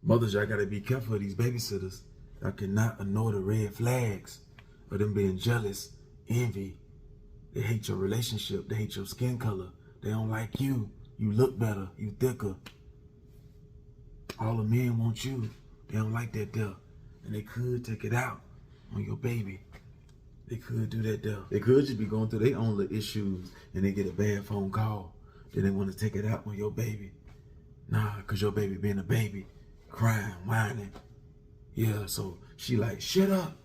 Mothers, y'all gotta be careful of these babysitters. Y'all cannot ignore the red flags of them being jealous, envy. They hate your relationship. They hate your skin color. They don't like you. You look better. You thicker. All the men want you. They don't like that there. And they could take it out on your baby. They could do that there. They could just be going through their own little issues and they get a bad phone call. Then they want to take it out on your baby. Nah, because your baby being a baby, crying, whining. Yeah, so she like, shut up,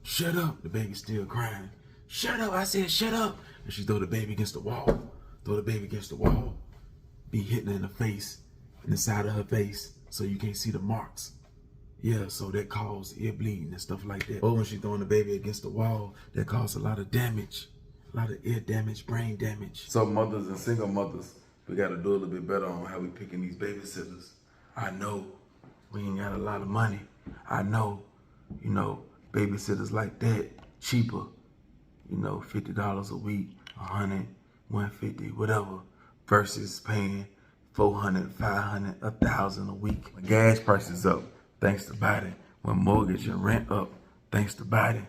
shut up. The baby's still crying. Shut up, I said shut up. And she throw the baby against the wall. Throw the baby against the wall. Be hitting her in the face, in the side of her face, so you can't see the marks. Yeah, so that causes ear bleeding and stuff like that. Or when she's throwing the baby against the wall, that causes a lot of damage. A lot of ear damage, brain damage. So mothers and single mothers, we gotta do a little bit better on how we picking these babysitters. I know we ain't got a lot of money. I know, you know, babysitters like that, cheaper. You know, $50 a week, $100, $150, whatever, versus paying $400, $500, $1,000 a week. When gas prices up, thanks to Biden. When mortgage and rent up, thanks to Biden.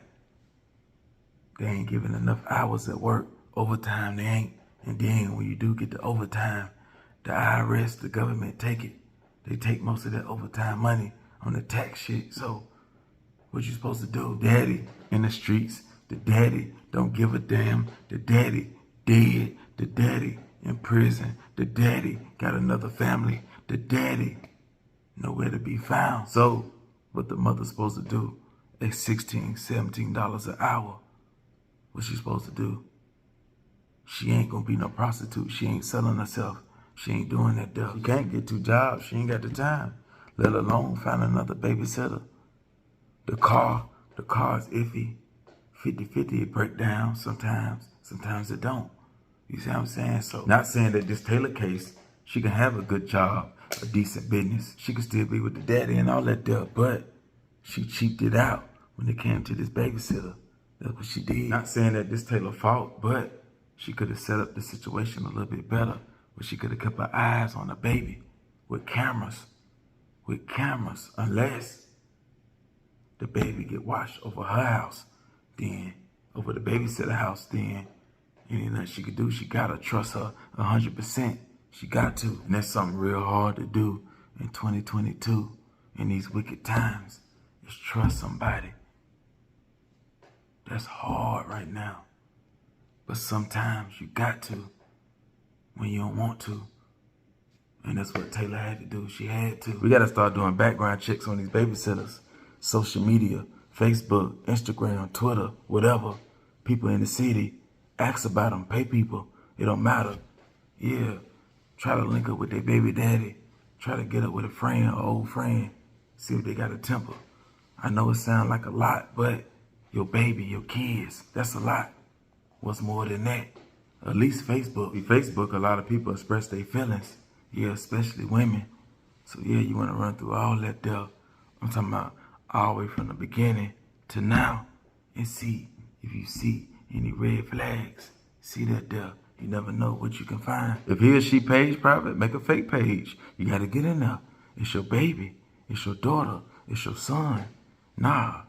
They ain't giving enough hours at work. Overtime, they ain't. And then when you do get the overtime, the IRS, the government take it. They take most of that overtime money on the tax shit. So what you supposed to do? Daddy in the streets. The daddy don't give a damn. The daddy dead. The daddy in prison. The daddy got another family. The daddy nowhere to be found. So what the mother's supposed to do at $16, $17 an hour? What's she supposed to do? She ain't gonna be no prostitute. She ain't selling herself. She ain't doing that stuff. She can't get 2 jobs. She ain't got the time, let alone find another babysitter. The car is iffy. 50-50, it break down sometimes. Sometimes it don't. You see what I'm saying? So not saying that this Taylor case, she can have a good job, a decent business. She can still be with the daddy and all that stuff, but she cheaped it out when it came to this babysitter. That's what she did. Not saying that this Taylor's fault, but she could have set up the situation a little bit better, where she could have kept her eyes on the baby with cameras, unless the baby get watched over her house, then over the babysitter house, then ain't nothing she could do. She gotta trust her 100%. She got to. And that's something real hard to do in 2022 in these wicked times, is trust somebody. That's hard right now. But sometimes you got to when you don't want to. And that's what Taylor had to do. She had to. We gotta start doing background checks on these babysitters. Social media, Facebook, Instagram, Twitter, whatever. People in the city, ask about them, pay people. It don't matter. Yeah, try to link up with their baby daddy. Try to get up with a friend or old friend. See if they got a temper. I know it sounds like a lot, but your baby, your kids, that's a lot. What's more than that? At least Facebook. In Facebook, a lot of people express their feelings. Yeah, especially women. So yeah, you want to run through all that stuff. I'm talking about all the way from the beginning to now, and see if you see any red flags. See that there. You never know what you can find. If he or she page private, make a fake page. You got to get in there. It's your baby. It's your daughter. It's your son. Nah,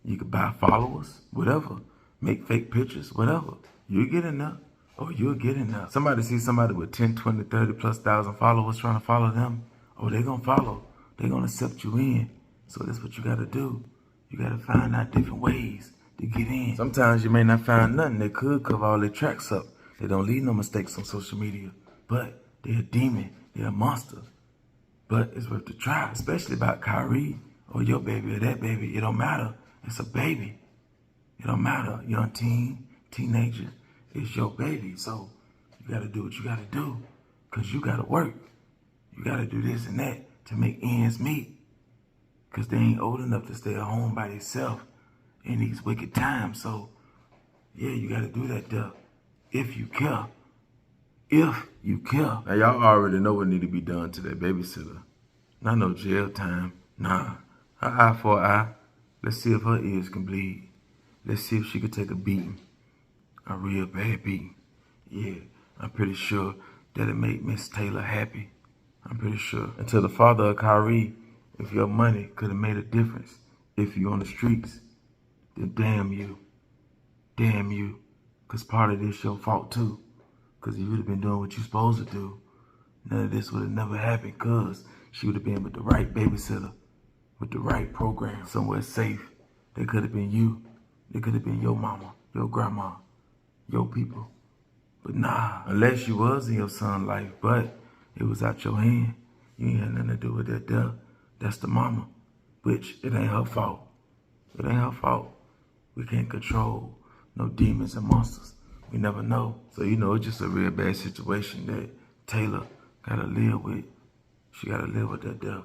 you could buy followers, whatever. Make fake pictures, whatever. You'll get in there. Oh, you'll get in there. Somebody see somebody with 10, 20, 30 plus thousand followers trying to follow them. Oh, they're going to follow. They're going to accept you in. So that's what you got to do. You got to find out different ways to get in. Sometimes you may not find nothing. They could cover all their tracks up. They don't leave no mistakes on social media. But they're a demon. They're a monster. But it's worth the try, especially about Kyrie or your baby or that baby. It don't matter. It's a baby. It don't matter. Young teen, teenager. It's your baby. So you got to do what you got to do, because you got to work. You got to do this and that to make ends meet, because they ain't old enough to stay at home by themselves in these wicked times. So yeah, you got to do that stuff if you care. If you care. Now y'all already know what need to be done to that babysitter. Not no jail time. Nah. An eye for an eye. Let's see if her ears can bleed. Let's see if she could take a beating. A real bad beating. Yeah, I'm pretty sure that'll make Miss Taylor happy. I'm pretty sure. Until the father of Kyrie If your money could have made a difference, if you on the streets, then damn you. Damn you. Cause part of this your fault too. Cause if you would have been doing what you supposed to do, none of this would have never happened, cause she would have been with the right babysitter, with the right program, somewhere safe. They could have been you. They could have been your mama, your grandma, your people. But nah, unless you was in your son's life, but it was out your hand. You ain't had nothing to do with that there. That's the mama, which it ain't her fault. It ain't her fault. We can't control no demons and monsters. We never know. So, you know, it's just a real bad situation that Taylor gotta live with. She gotta live with that there.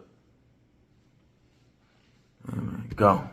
Amen. Go.